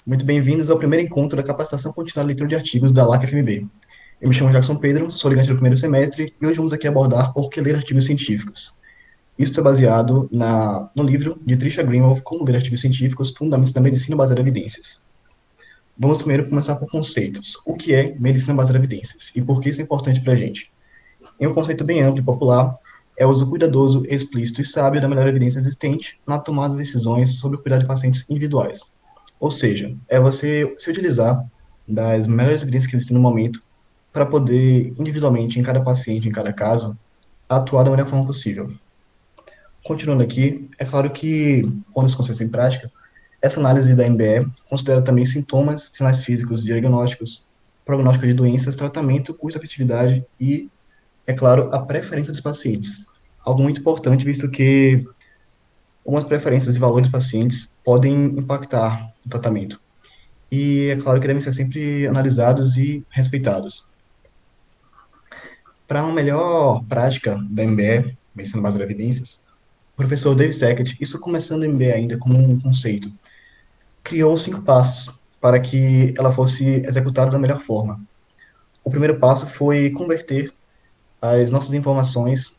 Muito bem-vindos ao primeiro encontro da capacitação contínua de leitura de artigos da LAC-FMB. Eu me chamo Jackson Pedro, sou ligante do primeiro semestre e hoje vamos aqui abordar por que ler artigos científicos. Isso é baseado no livro de Trisha Greenwald, Como Ler Artigos Científicos, Fundamentos da Medicina Baseada em Evidências. Vamos primeiro começar por conceitos. O que é medicina baseada em evidências e por que isso é importante para a gente? Em um conceito bem amplo e popular, é o uso cuidadoso, explícito e sábio da melhor evidência existente na tomada de decisões sobre o cuidado de pacientes individuais. Ou seja, é você se utilizar das melhores evidências que existem no momento para poder, individualmente, em cada paciente, em cada caso, atuar da melhor forma possível. Continuando aqui, é claro que, quando esse conceito em prática, essa análise da MBE considera também sintomas, sinais físicos, diagnósticos, prognóstico de doenças, tratamento, custo-efetividade e, é claro, a preferência dos pacientes. Algo muito importante, visto que algumas preferências e valores dos pacientes podem impactar o tratamento. E é claro que devem ser sempre analisados e respeitados. Para uma melhor prática da MBE, Medicina Baseada em Evidências, o professor Dave Sackett, isso começando o MBE ainda como um conceito, criou 5 passos para que ela fosse executada da melhor forma. O primeiro passo foi converter as nossas informações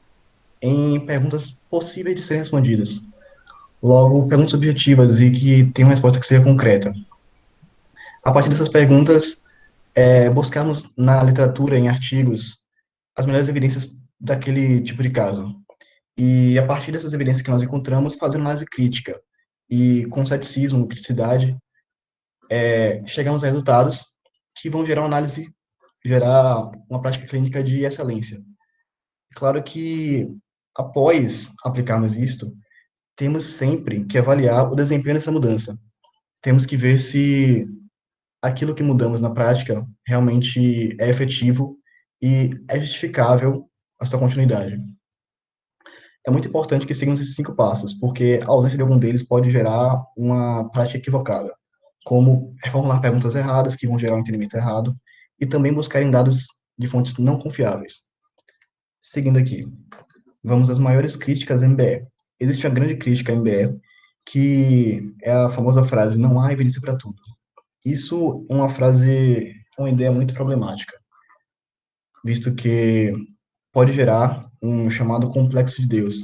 em perguntas possíveis de serem respondidas. Logo, perguntas objetivas e que tenham uma resposta que seja concreta. A partir dessas perguntas, buscarmos na literatura, em artigos, as melhores evidências daquele tipo de caso. E a partir dessas evidências que nós encontramos, fazer análise crítica. E com ceticismo, criticidade, chegamos a resultados que vão gerar uma prática clínica de excelência. Claro que, após aplicarmos isto, temos sempre que avaliar o desempenho dessa mudança. Temos que ver se aquilo que mudamos na prática realmente é efetivo e é justificável a sua continuidade. É muito importante que sigamos esses 5 passos, porque a ausência de algum deles pode gerar uma prática equivocada, como reformular perguntas erradas, que vão gerar um entendimento errado, e também buscarem dados de fontes não confiáveis. Seguindo aqui, vamos às maiores críticas à MBE. Existe uma grande crítica à MBE, que é a famosa frase, não há evidência para tudo. Isso é uma frase, uma ideia muito problemática, visto que pode gerar um chamado complexo de Deus,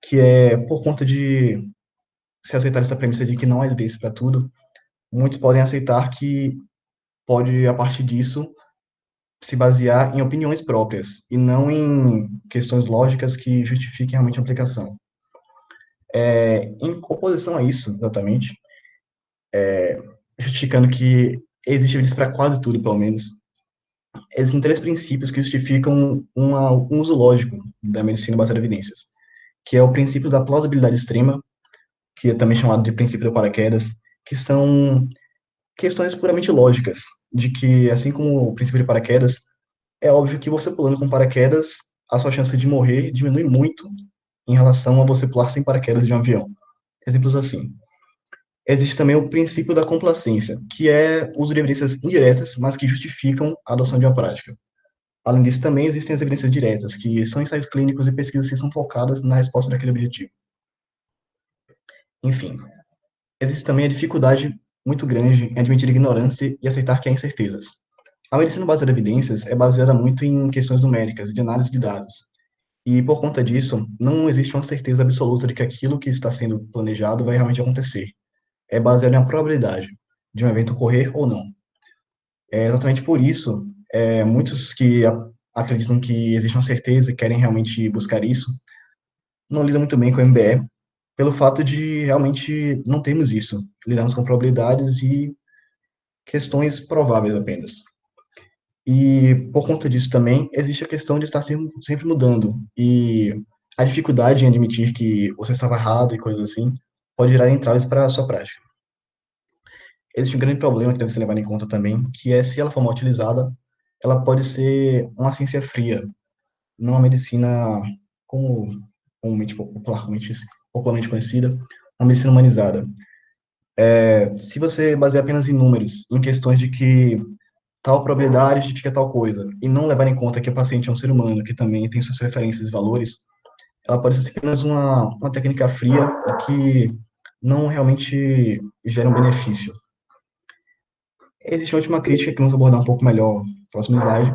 que é por conta de se aceitar essa premissa de que não há evidência para tudo, muitos podem aceitar que pode, a partir disso, se basear em opiniões próprias e não em questões lógicas que justifiquem realmente a aplicação. Em oposição a isso, exatamente, justificando que existe evidência para quase tudo, pelo menos, existem 3 princípios que justificam um uso lógico da medicina baseada em evidências, que é o princípio da plausibilidade extrema, que é também chamado de princípio do paraquedas, que são questões puramente lógicas, de que, assim como o princípio de paraquedas, é óbvio que você pulando com paraquedas, a sua chance de morrer diminui muito em relação a você pular sem paraquedas de um avião. Exemplos assim. Existe também o princípio da complacência, que é o uso de evidências indiretas, mas que justificam a adoção de uma prática. Além disso, também existem as evidências diretas, que são ensaios clínicos e pesquisas que são focadas na resposta daquele objetivo. Enfim, existe também a dificuldade muito grande em admitir ignorância e aceitar que há incertezas. A medicina baseada em evidências é baseada muito em questões numéricas, de análise de dados. E, por conta disso, não existe uma certeza absoluta de que aquilo que está sendo planejado vai realmente acontecer. É baseado em uma probabilidade de um evento ocorrer ou não. É exatamente por isso, muitos que acreditam que existe uma certeza e querem realmente buscar isso, não lidam muito bem com o MBE, pelo fato de realmente não termos isso. Lidamos com probabilidades e questões prováveis apenas. E por conta disso também, existe a questão de estar sempre mudando. E a dificuldade em admitir que você estava errado e coisas assim, pode gerar entraves para a sua prática. Existe um grande problema que deve ser levado em conta também, que é se ela for mal utilizada, ela pode ser uma ciência fria, não uma medicina como comumente, popularmente conhecida, uma medicina humanizada. Se você basear apenas em números, em questões de que tal probabilidade justifica tal coisa, e não levar em conta que o paciente é um ser humano, que também tem suas preferências e valores, ela pode ser apenas uma técnica fria que não realmente gera um benefício. Existe uma última crítica que vamos abordar um pouco melhor no próximo slide,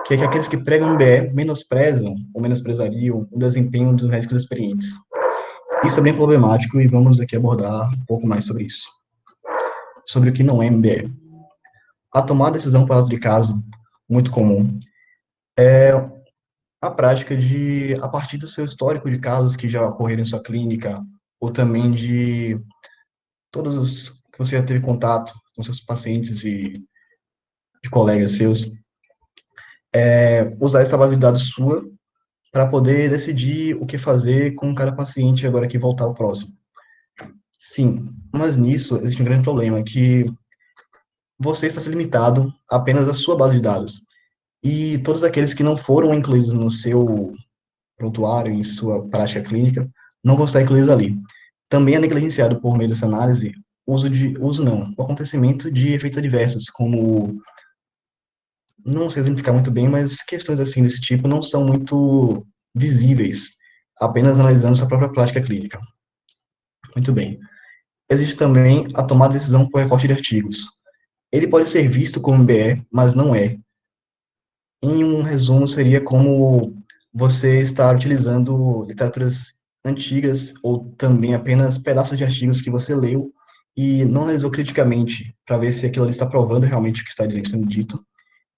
que é que aqueles que pregam MBE menosprezam ou menosprezariam o desempenho dos médicos experientes. Isso é bem problemático e vamos aqui abordar um pouco mais sobre isso. Sobre o que não é MBE. A tomar decisão por ato de caso, muito comum, a prática de, a partir do seu histórico de casos que já ocorreram em sua clínica, ou também de todos os que você já teve contato com seus pacientes e de colegas seus, usar essa base de dados sua para poder decidir o que fazer com cada paciente agora que voltar ao próximo. Sim, mas nisso existe um grande problema, que você está se limitado apenas à sua base de dados. E todos aqueles que não foram incluídos no seu prontuário, em sua prática clínica, não vão estar incluídos ali. Também é negligenciado por meio dessa análise o acontecimento de efeitos adversos, como, não sei identificar muito bem, mas questões assim desse tipo não são muito visíveis, apenas analisando sua própria prática clínica. Muito bem. Existe também a tomada de decisão por recorte de artigos. Ele pode ser visto como BE, mas não é. Em um resumo, seria como você estar utilizando literaturas antigas ou também apenas pedaços de artigos que você leu e não analisou criticamente para ver se aquilo ali está provando realmente o que está sendo dito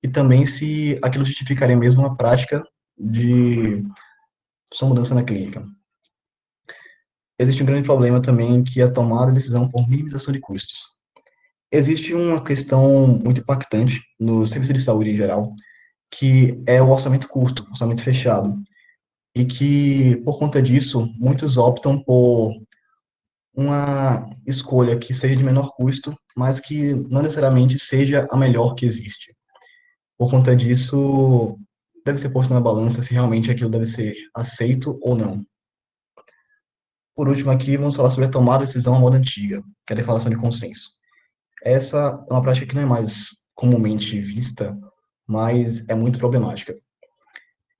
e também se aquilo justificaria mesmo a prática de sua mudança na clínica. Existe um grande problema também que é a tomada de decisão por minimização de custos. Existe uma questão muito impactante no serviço de saúde em geral, que é o orçamento curto, orçamento fechado, e que, por conta disso, muitos optam por uma escolha que seja de menor custo, mas que não necessariamente seja a melhor que existe. Por conta disso, deve ser posto na balança se realmente aquilo deve ser aceito ou não. Por último, aqui vamos falar sobre a tomada de decisão à moda antiga, que é a declaração de consenso. Essa é uma prática que não é mais comumente vista, mas é muito problemática.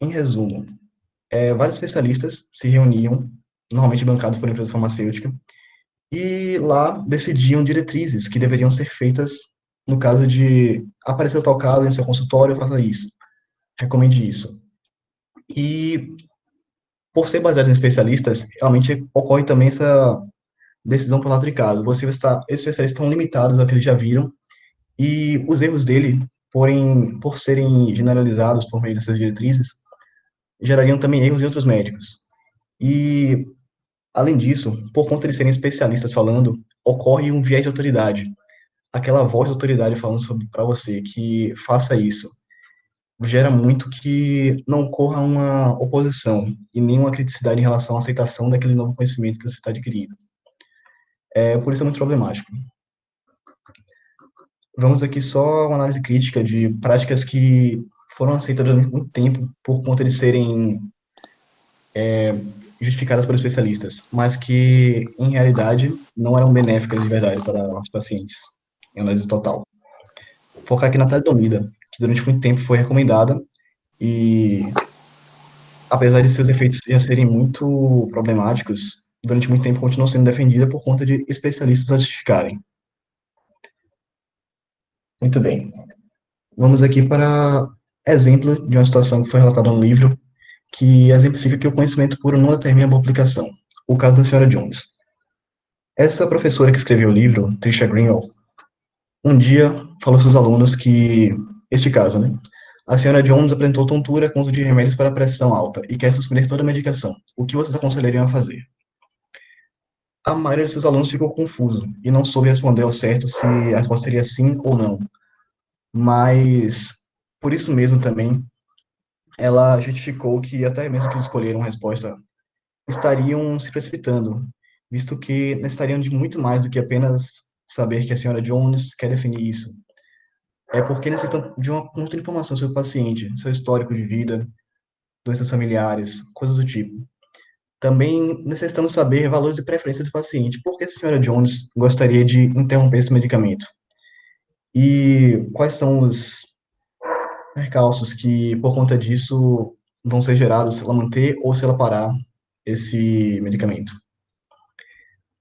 Em resumo, vários especialistas se reuniam, normalmente bancados por empresa farmacêutica, e lá decidiam diretrizes que deveriam ser feitas no caso de aparecer tal caso em seu consultório, faça isso, recomende isso. E, por ser baseado em especialistas, realmente ocorre também essa decisão por lado de caso. Esses especialistas estão limitados ao que eles já viram, e os erros dele, por serem generalizados por meio dessas diretrizes, gerariam também erros em outros médicos. E, além disso, por conta de serem especialistas falando, ocorre um viés de autoridade. Aquela voz de autoridade falando para você que faça isso, gera muito que não ocorra uma oposição e nenhuma criticidade em relação à aceitação daquele novo conhecimento que você está adquirindo. Por isso é muito problemático. Vamos aqui só uma análise crítica de práticas que foram aceitas durante muito tempo por conta de serem justificadas por especialistas, mas que, em realidade, não eram benéficas de verdade para os pacientes, em análise total. Focar aqui na talidomida, que durante muito tempo foi recomendada e, apesar de seus efeitos já serem muito problemáticos, durante muito tempo continuou sendo defendida por conta de especialistas a justificarem. Muito bem. Vamos aqui para exemplo de uma situação que foi relatada no livro, que exemplifica que o conhecimento puro não determina a boa aplicação. O caso da senhora Jones. Essa professora que escreveu o livro, Trisha Greenwald, um dia falou aos seus alunos que, este caso, né? A senhora Jones apresentou tontura com uso de remédios para pressão alta e quer suspender toda a medicação. O que vocês aconselhariam a fazer? A maioria de seus alunos ficou confuso e não soube responder ao certo se a resposta seria sim ou não. Mas, por isso mesmo também, ela justificou que até mesmo que escolheram a resposta estariam se precipitando, visto que necessitariam de muito mais do que apenas saber que a senhora Jones quer definir isso. É porque necessitam de uma conjunto de informação sobre o paciente, seu histórico de vida, doenças familiares, coisas do tipo. Também necessitamos saber valores e preferências do paciente. Por que a senhora Jones gostaria de interromper esse medicamento? E quais são os percalços que, por conta disso, vão ser gerados se ela manter ou se ela parar esse medicamento?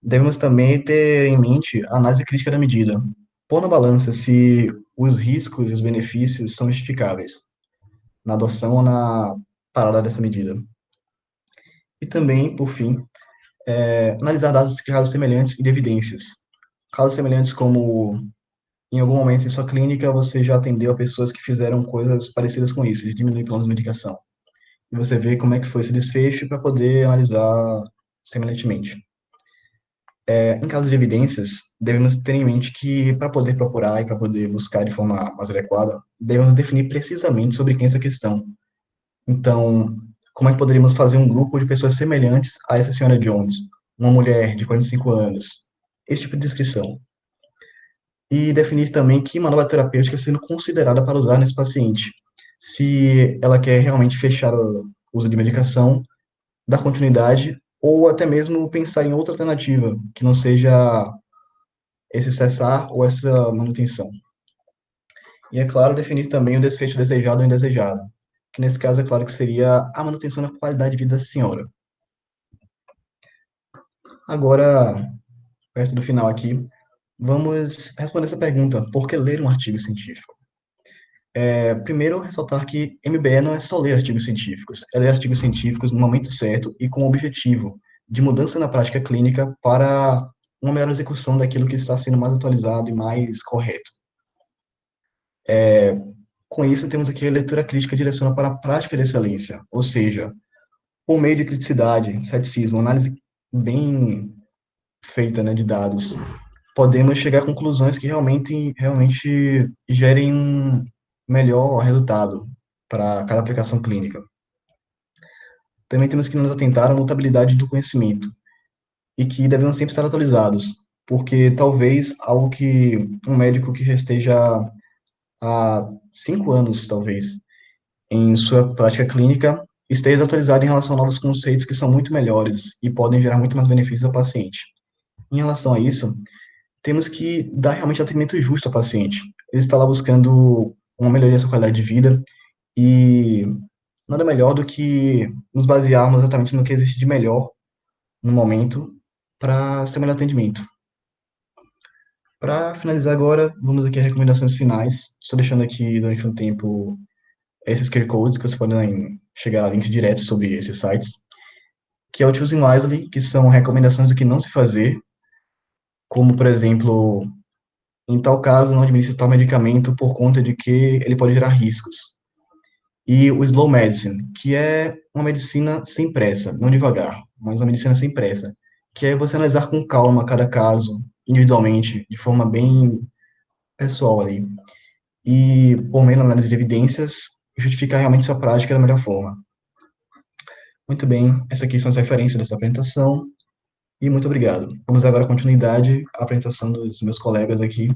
Devemos também ter em mente a análise crítica da medida. Pôr na balança se os riscos e os benefícios são justificáveis na adoção ou na parada dessa medida. E também, por fim, analisar casos semelhantes e de evidências. Casos semelhantes como, em algum momento em sua clínica, você já atendeu a pessoas que fizeram coisas parecidas com isso, de diminuir planos de medicação. E você vê como é que foi esse desfecho para poder analisar semelhantemente. Em caso de evidências, devemos ter em mente que, para poder procurar e para poder buscar de forma mais adequada, devemos definir precisamente sobre quem é essa questão. Então, como é que poderíamos fazer um grupo de pessoas semelhantes a essa senhora Jones, uma mulher de 45 anos? Esse tipo de descrição. E definir também que manobra terapêutica está sendo considerada para usar nesse paciente. Se ela quer realmente fechar o uso de medicação, dar continuidade, ou até mesmo pensar em outra alternativa, que não seja esse cessar ou essa manutenção. E, é claro, definir também o desfecho desejado ou indesejado, que nesse caso é claro que seria a manutenção da qualidade de vida da senhora. Agora, perto do final aqui, vamos responder essa pergunta: por que ler um artigo científico? Primeiro, ressaltar que MBE não é só ler artigos científicos, é ler artigos científicos no momento certo e com o objetivo de mudança na prática clínica para uma melhor execução daquilo que está sendo mais atualizado e mais correto. Com isso, temos aqui a leitura crítica direcionada para a prática de excelência, ou seja, por meio de criticidade, ceticismo, análise bem feita, né, de dados, podemos chegar a conclusões que realmente gerem um melhor resultado para cada aplicação clínica. Também temos que nos atentar à mutabilidade do conhecimento e que devemos sempre estar atualizados, porque talvez algo que um médico que já esteja há 5 anos, talvez, em sua prática clínica, esteja atualizado em relação a novos conceitos que são muito melhores e podem gerar muito mais benefícios ao paciente. Em relação a isso, temos que dar realmente atendimento justo ao paciente. Ele está lá buscando uma melhoria da sua qualidade de vida e nada melhor do que nos basearmos exatamente no que existe de melhor no momento para ser o melhor atendimento. Para finalizar agora, vamos aqui às recomendações finais. Estou deixando aqui durante um tempo esses QR codes que você podem chegar a links diretos sobre esses sites, que é o Choosing Wisely, que são recomendações do que não se fazer, como, por exemplo, em tal caso, não administre tal medicamento por conta de que ele pode gerar riscos. E o Slow Medicine, que é uma medicina sem pressa, não devagar, mas uma medicina sem pressa, que é você analisar com calma cada caso, individualmente, de forma bem pessoal ali. E, por meio da análise de evidências, justificar realmente sua prática da melhor forma. Muito bem, essas aqui são as referências dessa apresentação, e muito obrigado. Vamos agora continuidade à apresentação dos meus colegas aqui.